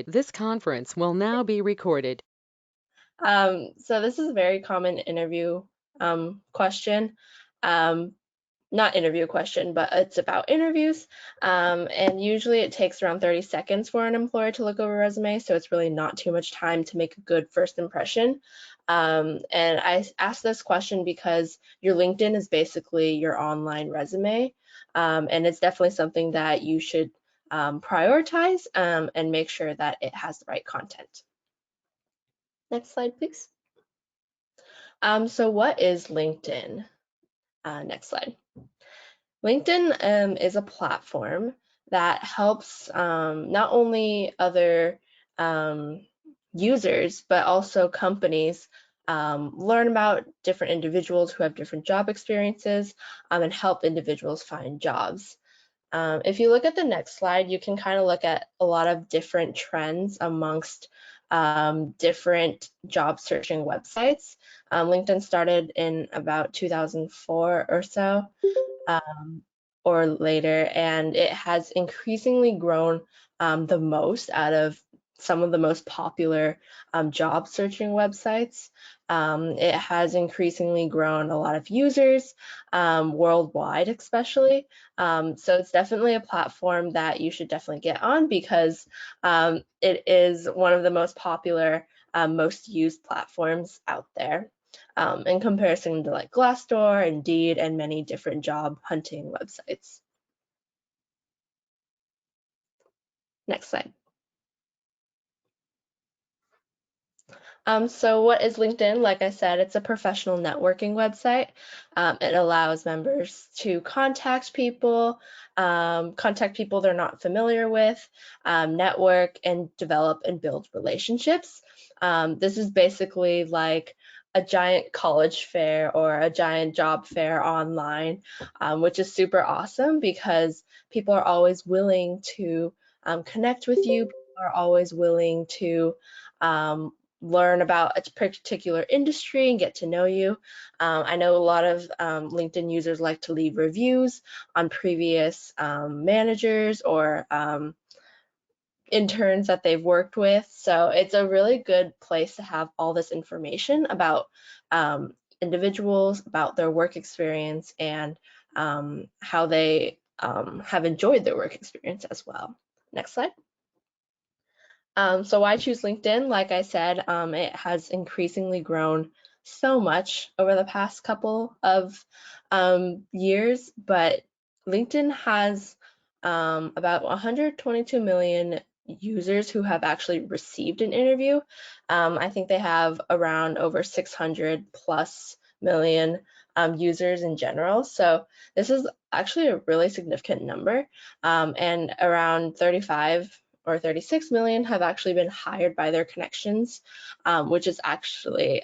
This conference will now be recorded. So this is a very common interview question. Not interview question, but it's about interviews. And usually it takes around 30 seconds for an employer to look over a resume, so it's really not too much time to make a good first impression. And I asked this question because your LinkedIn is basically your online resume, and it's definitely something that you should prioritize and make sure that it has the right content. Next slide, please. So what is LinkedIn? Next slide. LinkedIn is a platform that helps not only other users, but also companies learn about different individuals who have different job experiences and help individuals find jobs. If you look at the next slide, you can kind of look at a lot of different trends amongst different job searching websites. LinkedIn started in about 2004 or so, or later, and it has increasingly grown the most out of some of the most popular job searching websites. It has increasingly grown a lot of users worldwide, especially. So it's definitely a platform that you should definitely get on because it is one of the most popular, most used platforms out there. In comparison to like Glassdoor, Indeed, and many different job hunting websites. Next slide. So what is LinkedIn? Like I said, it's a professional networking website. It allows members to contact people they're not familiar with, network, and develop and build relationships. This is basically like a giant college fair or a giant job fair online, which is super awesome because people are always willing to connect with you. People are always willing to learn about a particular industry and get to know you. I know a lot of LinkedIn users like to leave reviews on previous managers or interns that they've worked with. So it's a really good place to have all this information about individuals, about their work experience, and how they have enjoyed their work experience as well. Next slide. So why choose LinkedIn? Like I said, it has increasingly grown so much over the past couple of years, but LinkedIn has about 122 million users who have actually received an interview. I think they have around over 600 plus million users in general. So this is actually a really significant number, and around 35 or 36 million have actually been hired by their connections, which is actually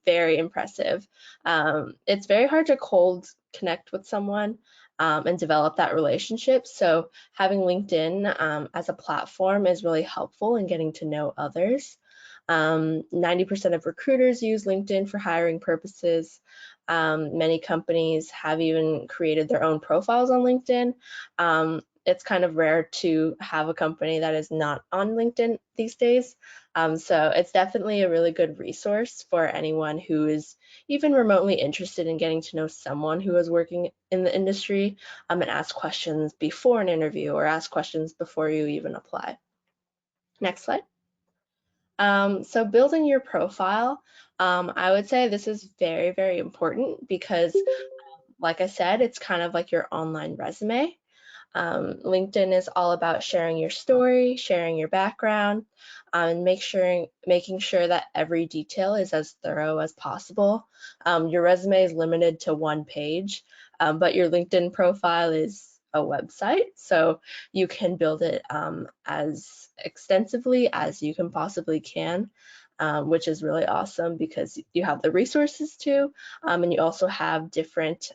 very impressive. It's very hard to cold connect with someone and develop that relationship. So having LinkedIn as a platform is really helpful in getting to know others. 90% of recruiters use LinkedIn for hiring purposes. Many companies have even created their own profiles on LinkedIn. It's kind of rare to have a company that is not on LinkedIn these days. So it's definitely a really good resource for anyone who is even remotely interested in getting to know someone who is working in the industry, and ask questions before an interview or ask questions before you even apply. Next slide. So building your profile, I would say this is very, very important because, like I said, it's kind of like your online resume. LinkedIn is all about sharing your story, sharing your background, and making sure that every detail is as thorough as possible. Your resume is limited to one page, but your LinkedIn profile is a website, so you can build it as extensively as you can possibly can. Which is really awesome because you have the resources to, and you also have different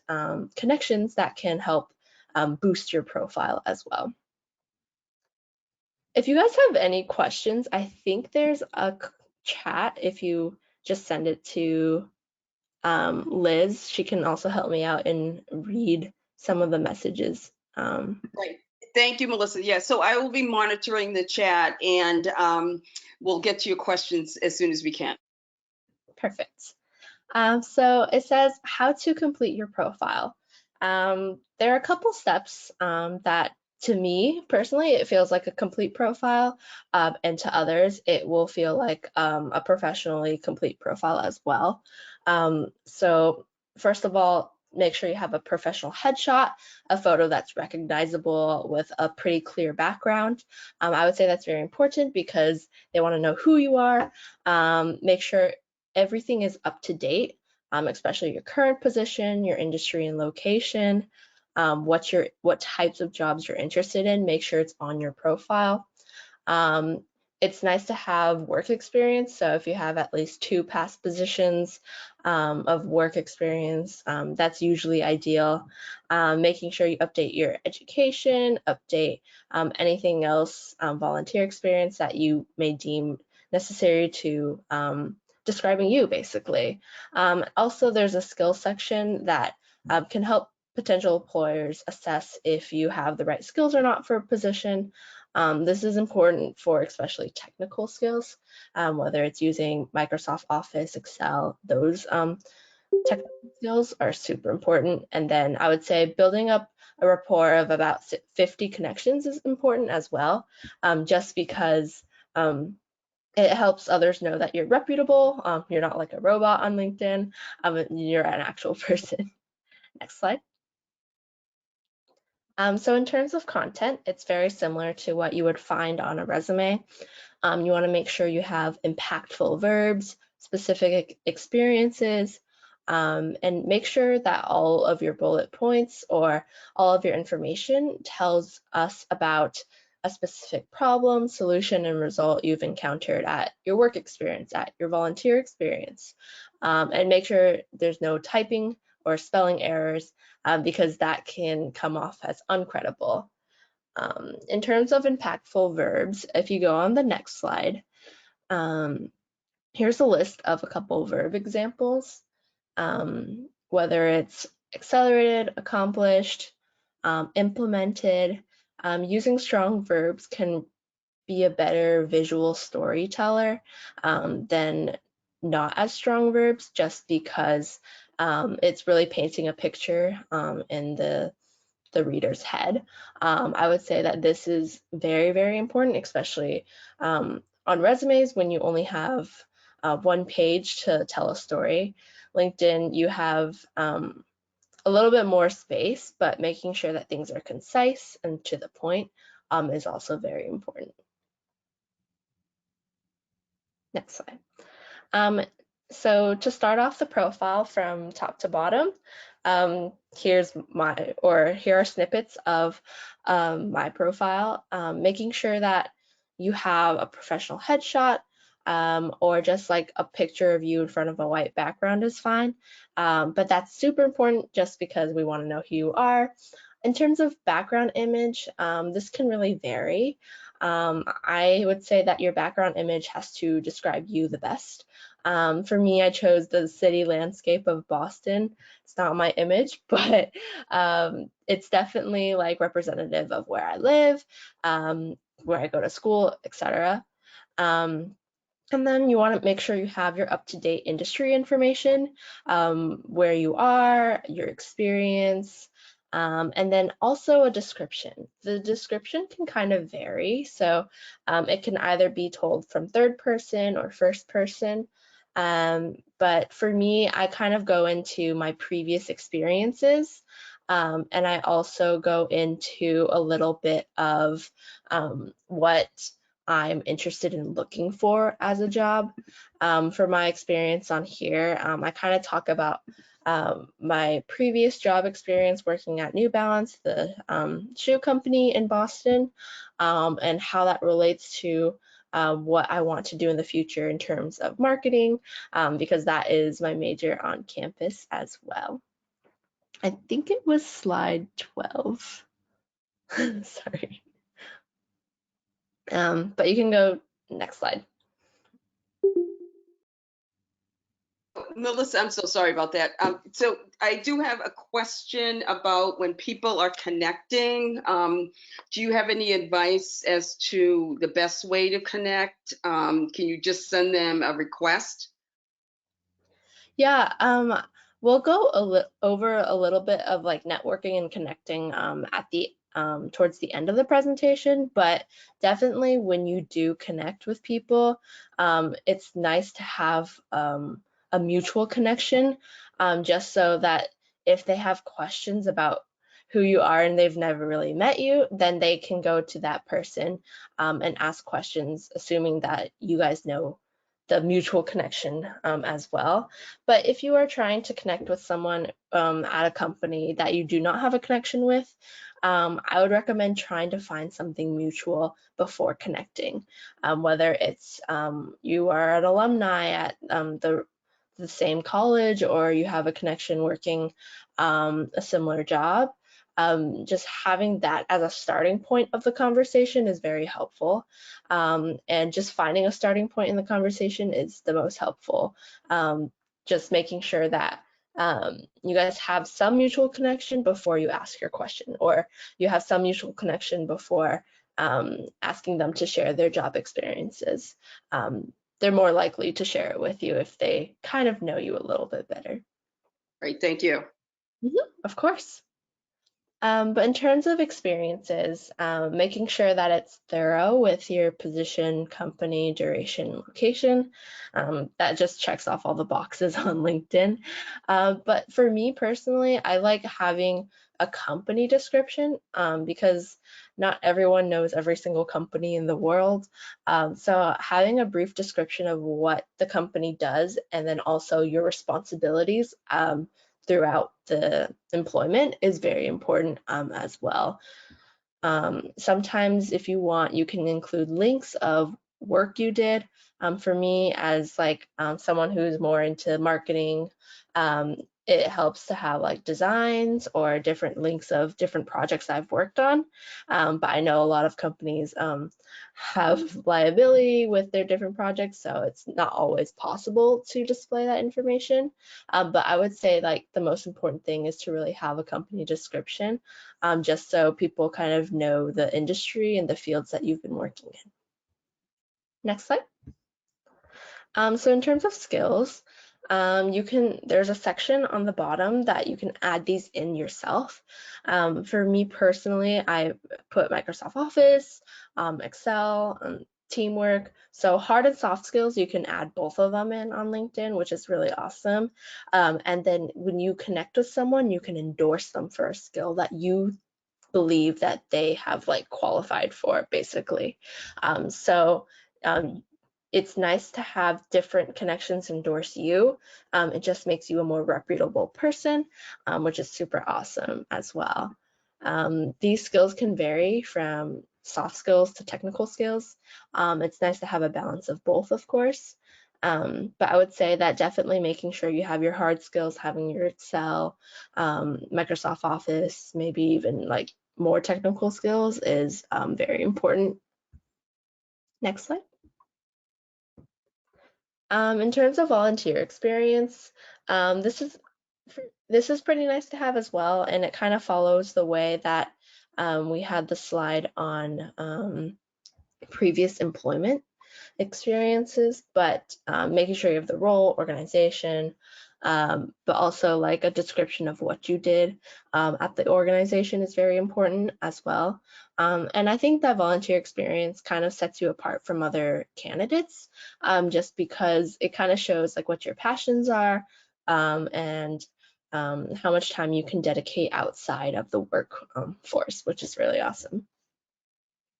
connections that can help boost your profile as well. If you guys have any questions, I think there's a chat. If you just send it to Liz, she can also help me out and read some of the messages. Right. Thank you, Melissa. Yeah, so I will be monitoring the chat, and we'll get to your questions as soon as we can. Perfect. So it says how to complete your profile. There are a couple steps that to me personally, it feels like a complete profile, and to others, it will feel like a professionally complete profile as well. So first of all, make sure you have a professional headshot, a photo that's recognizable with a pretty clear background. I would say that's very important because they want to know who you are. Make sure everything is up to date, especially your current position, your industry and location, what types of jobs you're interested in. Make sure it's on your profile. It's nice to have work experience. So if you have at least 2 past positions of work experience, that's usually ideal. Making sure you update your education, update anything else, volunteer experience that you may deem necessary to describing you, basically. Also, there's a skills section that can help potential employers assess if you have the right skills or not for a position. This is important for especially technical skills, whether it's using Microsoft Office, Excel, those technical skills are super important. And then I would say building up a rapport of about 50 connections is important as well, just because it helps others know that you're reputable, you're not like a robot on LinkedIn, you're an actual person. Next slide. So in terms of content, it's very similar to what you would find on a resume. You want to make sure you have impactful verbs, specific experiences, and make sure that all of your bullet points or all of your information tells us about a specific problem, solution, and result you've encountered at your work experience, at your volunteer experience. And make sure there's no typing or spelling errors, because that can come off as uncredible. In terms of impactful verbs, if you go on the next slide, here's a list of a couple verb examples, whether it's accelerated, accomplished, implemented. Using strong verbs can be a better visual storyteller than not as strong verbs, just because it's really painting a picture in the reader's head. I would say that this is very, very important, especially on resumes when you only have 1 page to tell a story. LinkedIn, you have a little bit more space, but making sure that things are concise and to the point is also very important. Next slide. So to start off the profile from top to bottom, here are snippets of my profile, making sure that you have a professional headshot, or just like a picture of you in front of a white background is fine. But that's super important just because we want to know who you are. In terms of background image, this can really vary. I would say that your background image has to describe you the best. For me, I chose the city landscape of Boston. It's not my image, but it's definitely like representative of where I live, where I go to school, etc. And then you want to make sure you have your up-to-date industry information, where you are, your experience, and then also a description. The description can kind of vary, so it can either be told from third person or first person. But for me, I kind of go into my previous experiences, and I also go into a little bit of what I'm interested in looking for as a job. For my experience on here, I kind of talk about my previous job experience working at New Balance, the shoe company in Boston, and how that relates to what I want to do in the future in terms of marketing, because that is my major on campus as well. I think it was slide 12. Sorry. But you can go next slide. Melissa, I'm so sorry about that. So I do have a question about when people are connecting. Do you have any advice as to the best way to connect? Can you just send them a request? Yeah, we'll go over a little bit of like networking and connecting at the towards the end of the presentation, but definitely when you do connect with people, it's nice to have a mutual connection, just so that if they have questions about who you are and they've never really met you, then they can go to that person and ask questions, assuming that you guys know the mutual connection as well. But if you are trying to connect with someone at a company that you do not have a connection with, I would recommend trying to find something mutual before connecting. Whether it's you are an alumni at the same college, or you have a connection working a similar job. Just having that as a starting point of the conversation is very helpful. And just finding a starting point in the conversation is the most helpful. Just making sure that you guys have some mutual connection before you ask your question, or you have some mutual connection before asking them to share their job experiences. They're more likely to share it with you if they kind of know you a little bit better. Great, thank you. Of course. But in terms of experiences, making sure that it's thorough with your position, company, duration, location, that just checks off all the boxes on LinkedIn. But for me personally, I like having a company description because not everyone knows every single company in the world. So having a brief description of what the company does and then also your responsibilities throughout the employment is very important as well. Sometimes if you want, you can include links of work you did. For me, as like someone who's more into marketing, it helps to have like designs or different links of different projects I've worked on. But I know a lot of companies have liability with their different projects, so it's not always possible to display that information. But I would say like the most important thing is to really have a company description, just so people kind of know the industry and the fields that you've been working in. Next slide. So in terms of skills, there's a section on the bottom that you can add these in yourself. For me personally, I put Microsoft Office, Excel, teamwork. So hard and soft skills, you can add both of them in on LinkedIn, which is really awesome. And then when you connect with someone, you can endorse them for a skill that you believe that they have like qualified for, basically. So it's nice to have different connections endorse you. It just makes you a more reputable person, which is super awesome as well. These skills can vary from soft skills to technical skills. It's nice to have a balance of both, of course. But I would say that definitely making sure you have your hard skills, having your Excel, Microsoft Office, maybe even like more technical skills is very important. Next slide. In terms of volunteer experience, this is pretty nice to have as well, and it kind of follows the way that we had the slide on previous employment experiences, but making sure you have the role, organization, but also like a description of what you did at the organization is very important as well. And I think that volunteer experience kind of sets you apart from other candidates, just because it kind of shows like what your passions are and how much time you can dedicate outside of the workforce, which is really awesome.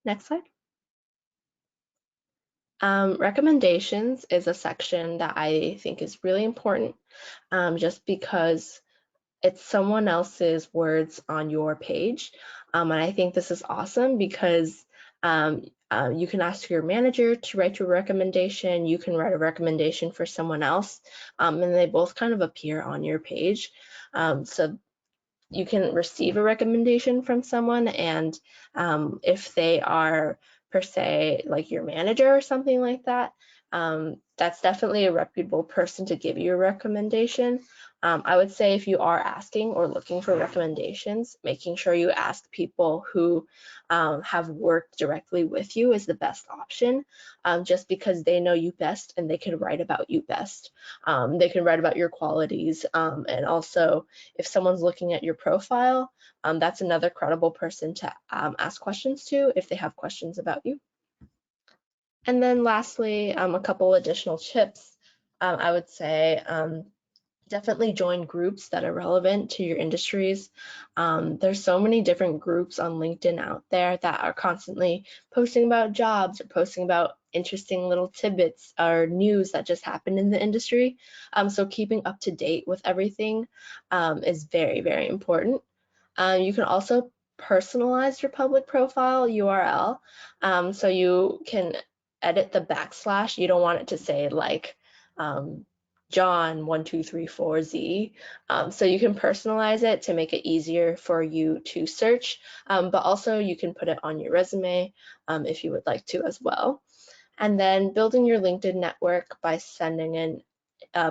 Next slide. Recommendations is a section that I think is really important, just because it's someone else's words on your page. And I think this is awesome because you can ask your manager to write your recommendation, you can write a recommendation for someone else, and they both kind of appear on your page. So you can receive a recommendation from someone, and if they are per se like your manager or something like that, that's definitely a reputable person to give you a recommendation. I would say if you are asking or looking for recommendations, making sure you ask people who have worked directly with you is the best option, just because they know you best and they can write about you best. They can write about your qualities. And also, if someone's looking at your profile, that's another credible person to ask questions to if they have questions about you. And then lastly, a couple additional tips. I would say definitely join groups that are relevant to your industries. There's so many different groups on LinkedIn out there that are constantly posting about jobs or posting about interesting little tidbits or news that just happened in the industry. So keeping up to date with everything is very, very important. You can also personalize your public profile URL. So you can edit the backslash. You don't want it to say like John1234Z. So you can personalize it to make it easier for you to search, but also you can put it on your resume if you would like to as well. And then building your LinkedIn network by sending in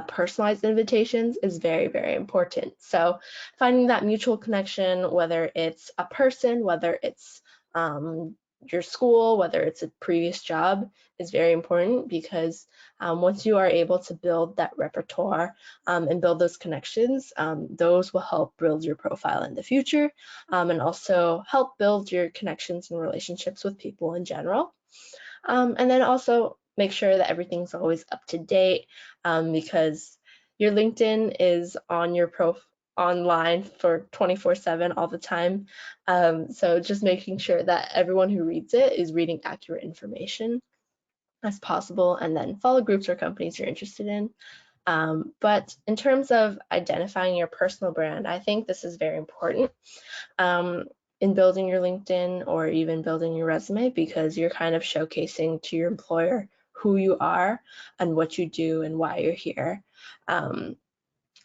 personalized invitations is very, very important. So finding that mutual connection, whether it's a person, whether it's your school, whether it's a previous job, is very important because once you are able to build that repertoire and build those connections, those will help build your profile in the future and also help build your connections and relationships with people in general. And then also make sure that everything's always up to date because your LinkedIn is on your online for 24/7 all the time. So just making sure that everyone who reads it is reading accurate information as possible, and then follow groups or companies you're interested in. But in terms of identifying your personal brand, I think this is very important in building your LinkedIn or even building your resume, because you're kind of showcasing to your employer who you are and what you do and why you're here.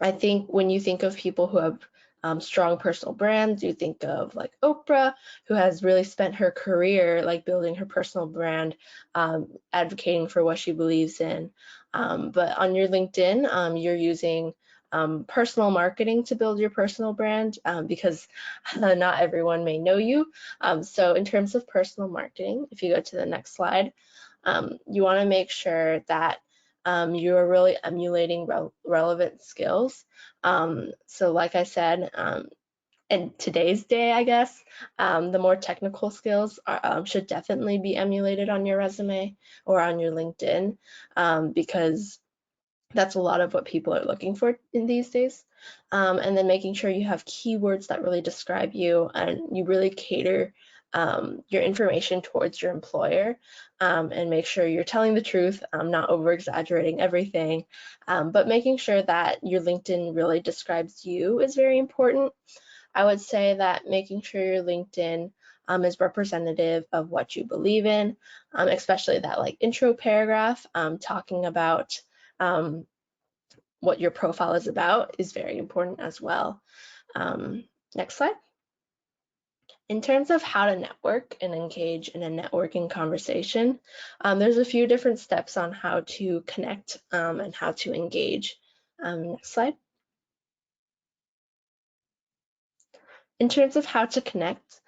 I think when you think of people who have strong personal brands, you think of like Oprah, who has really spent her career like building her personal brand, advocating for what she believes in. But on your LinkedIn, you're using personal marketing to build your personal brand because not everyone may know you. So in terms of personal marketing, if you go to the next slide, you want to make sure that you are really emulating relevant skills. So like I said, in today's day, I guess, the more technical skills should definitely be emulated on your resume or on your LinkedIn because that's a lot of what people are looking for in these days. And then making sure you have keywords that really describe you and you really cater your information towards your employer and make sure you're telling the truth, not over exaggerating everything, but making sure that your LinkedIn really describes you is very important. I would say that making sure your LinkedIn is representative of what you believe in, especially that like intro paragraph talking about what your profile is about is very important as well. Next slide. In terms of how to network and engage in a networking conversation, there's a few different steps on how to connect and how to engage. Next slide. In terms of how to connect,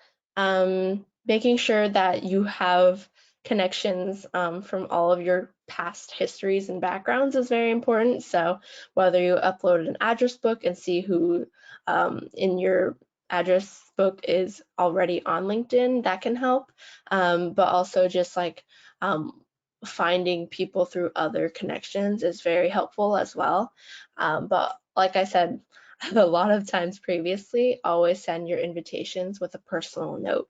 making sure that you have connections from all of your past histories and backgrounds is very important. So whether you upload an address book and see who in your address book is already on LinkedIn, that can help. But also just like finding people through other connections is very helpful as well. But like I said, a lot of times previously, always send your invitations with a personal note.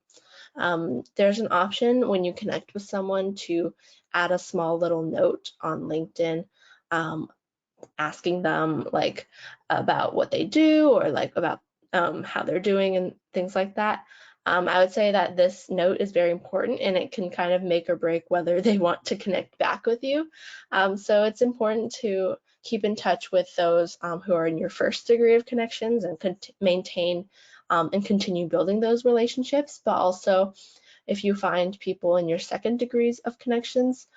There's an option when you connect with someone to add a small little note on LinkedIn, asking them like about what they do or like about how they're doing and things like that. I would say that this note is very important and it can kind of make or break whether they want to connect back with you. So it's important to keep in touch with those who are in your first degree of connections and maintain and continue building those relationships. But also, if you find people in your second degrees of connections,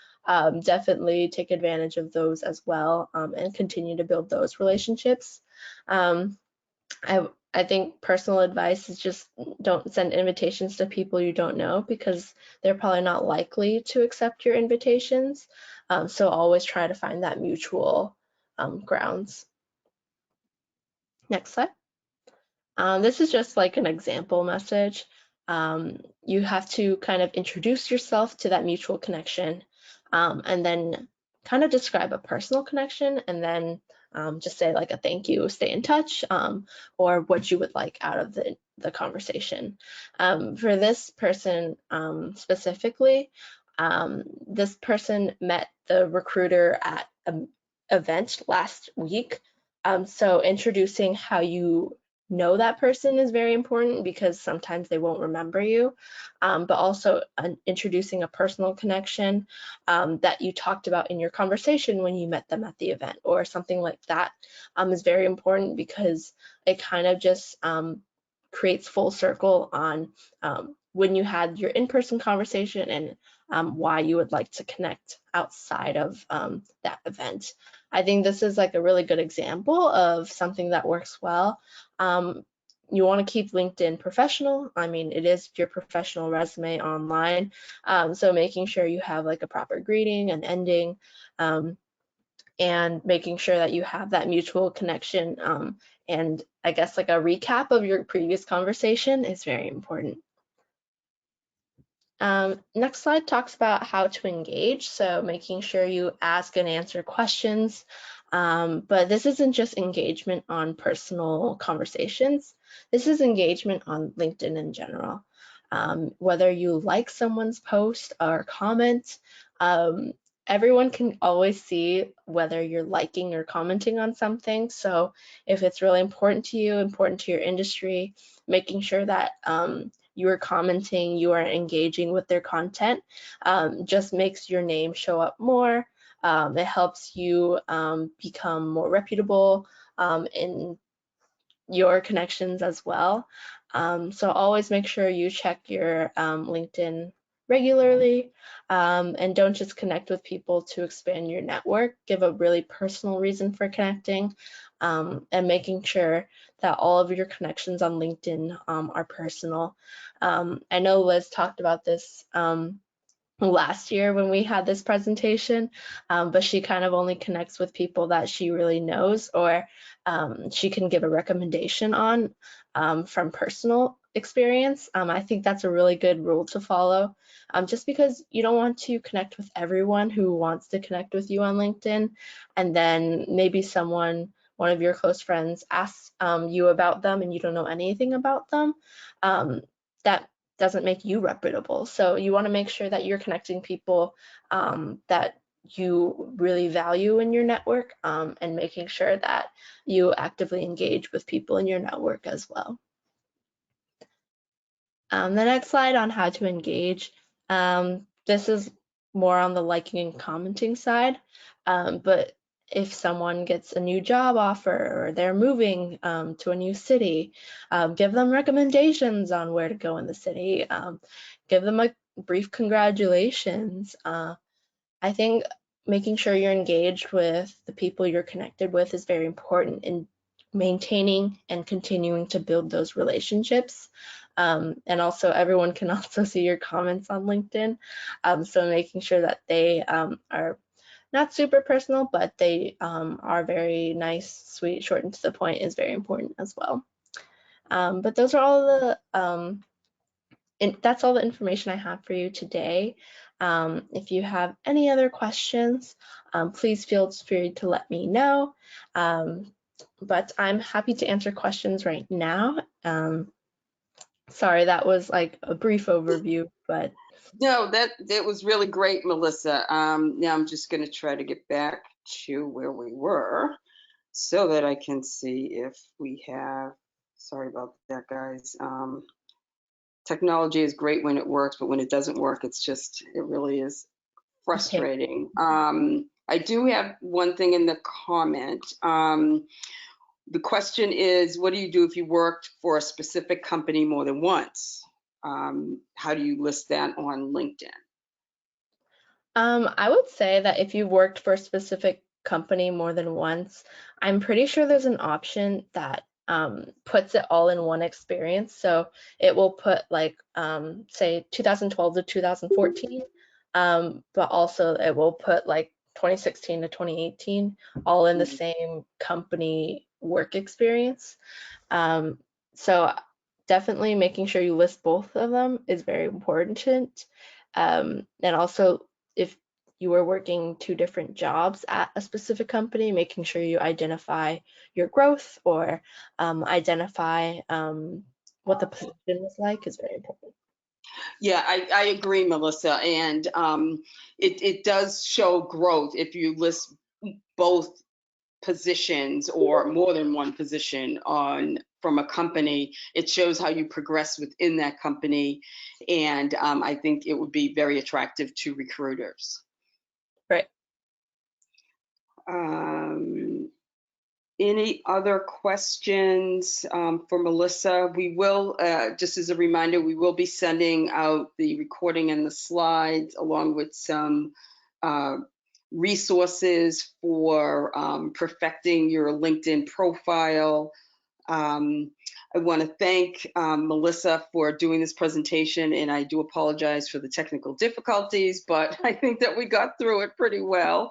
definitely take advantage of those as well, and continue to build those relationships. Um, I think personal advice is just don't send invitations to people you don't know, because they're probably not likely to accept your invitations. So always try to find that mutual grounds. Next slide. This is just like an example message. You have to kind of introduce yourself to that mutual connection, and then kind of describe a personal connection, and then just say like a thank you, stay in touch, or what you would like out of the conversation. For this person specifically, this person met the recruiter at an event last week. So introducing how you know that person is very important, because sometimes they won't remember you, but also introducing a personal connection that you talked about in your conversation when you met them at the event or something like that, is very important, because it kind of just creates full circle on when you had your in-person conversation, and why you would like to connect outside of that event. I think this is like a really good example of something that works well. You want to keep LinkedIn professional. I mean, it is your professional resume online. So making sure you have like a proper greeting and ending, and making sure that you have that mutual connection, and I guess like a recap of your previous conversation is very important. Next slide talks about how to engage. So making sure you ask and answer questions. But this isn't just engagement on personal conversations. This is engagement on LinkedIn in general. Whether you like someone's post or comment, everyone can always see whether you're liking or commenting on something. So if it's really important to you, important to your industry, making sure that you are commenting, you are engaging with their content, just makes your name show up more. It helps you become more reputable in your connections as well. So always make sure you check your LinkedIn regularly, and don't just connect with people to expand your network. Give a really personal reason for connecting, and making sure that all of your connections on LinkedIn are personal. I know Liz talked about this last year when we had this presentation, but she kind of only connects with people that she really knows, or she can give a recommendation on from personal experience. I think that's a really good rule to follow, just because you don't want to connect with everyone who wants to connect with you on LinkedIn, and then maybe one of your close friends asks you about them and you don't know anything about them. That doesn't make you reputable. So you want to make sure that you're connecting people that you really value in your network, and making sure that you actively engage with people in your network as well. The next slide on how to engage. This is more on the liking and commenting side, but if someone gets a new job offer or they're moving to a new city, give them recommendations on where to go in the city. Give them a brief congratulations. I think making sure you're engaged with the people you're connected with is very important in maintaining and continuing to build those relationships. And also everyone can also see your comments on LinkedIn. So making sure that they are not super personal, but they are very nice, sweet, short and to the point is very important as well. But those are all the, that's all the information I have for you today. If you have any other questions, please feel free to let me know. But I'm happy to answer questions right now. Sorry, that was like a brief overview, but No, that was really great, Melissa. Now I'm just going to try to get back to where we were so that I can see if we have, sorry about that, guys. Technology is great when it works, but when it doesn't work, it really is frustrating. I do have one thing in the comment. The question is, what do you do if you worked for a specific company more than once? how do you list that on LinkedIn? I would say that if you've worked for a specific company more than once, I'm pretty sure there's an option that puts it all in one experience. So it will put like, say 2012 to 2014, but also it will put like 2016 to 2018 all in the same company work experience. So definitely making sure you list both of them is very important. And also, if you are working two different jobs at a specific company, making sure you identify your growth or identify what the position was like is very important. Yeah, I agree, Melissa. And it does show growth if you list both positions or more than one position on from a company. It shows how you progress within that company. And I think it would be very attractive to recruiters. Right. Any other questions for Melissa? We will, just as a reminder, we will be sending out the recording and the slides along with some resources for perfecting your LinkedIn profile. I want to thank Melissa for doing this presentation, and I do apologize for the technical difficulties, but I think that we got through it pretty well.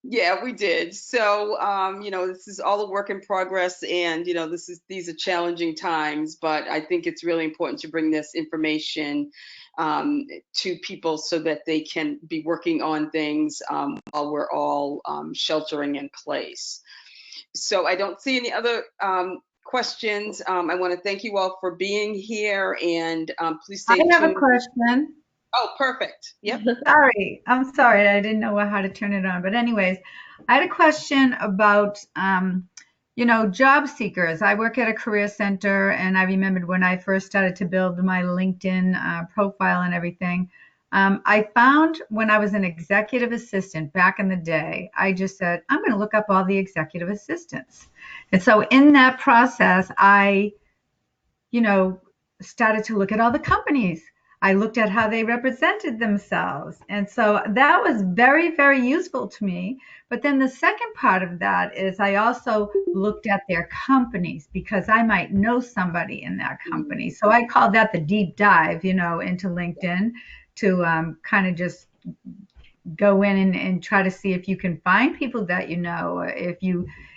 Yeah, we did. So, this is all a work in progress, and these are challenging times, but I think it's really important to bring this information to people so that they can be working on things while we're all sheltering in place. So I don't see any other questions. I want to thank you all for being here, and please stay tuned. I have a question. Oh, perfect. Yep. I'm sorry. I didn't know how to turn it on. But anyways, I had a question about, job seekers. I work at a career center, and I remembered when I first started to build my LinkedIn profile and everything. I found when I was an executive assistant back in the day, I just said, I'm going to look up all the executive assistants. And so in that process, I, started to look at all the companies. I looked at how they represented themselves. And so that was very, very useful to me. But then the second part of that is I also looked at their companies because I might know somebody in that company. So I call that the deep dive, into LinkedIn to kind of just go in and try to see if you can find people that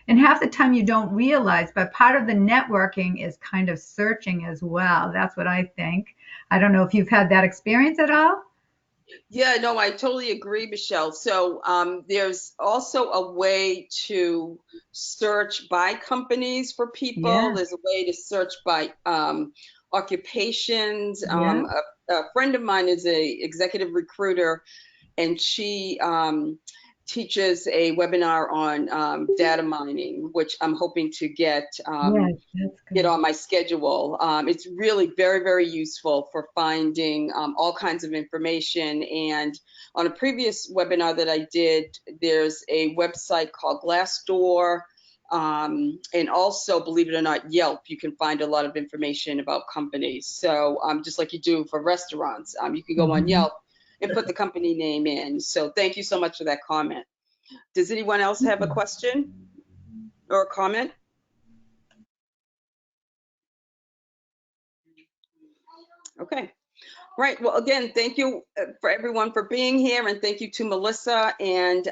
and half the time you don't realize, but part of the networking is kind of searching as well. That's what I think. I don't know if you've had that experience at all. Yeah, no, I totally agree, Michelle. So there's also a way to search by companies for people. Yeah. There's a way to search by occupations. Yeah. A friend of mine is a executive recruiter, and she teaches a webinar on data mining, which I'm hoping to get Yes, that's good. on my schedule. It's really very, very useful for finding all kinds of information. And on a previous webinar that I did, there's a website called Glassdoor. And also, believe it or not, Yelp, you can find a lot of information about companies. So just like you do for restaurants, you can go on Yelp and put the company name in. So thank you so much for that comment. Does anyone else have a question or a comment? Okay. Right. Well, again, thank you for everyone for being here, and thank you to Melissa. And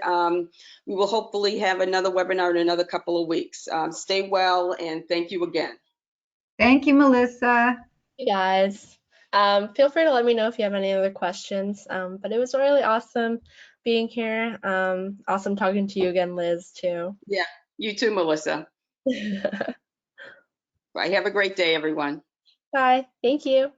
we will hopefully have another webinar in another couple of weeks. Stay well, and thank you again. Thank you, Melissa. Hey guys. Feel free to let me know if you have any other questions. But it was really awesome being here. Awesome talking to you again, Liz, too. Yeah, you too, Melissa. Bye. Have a great day, everyone. Bye. Thank you.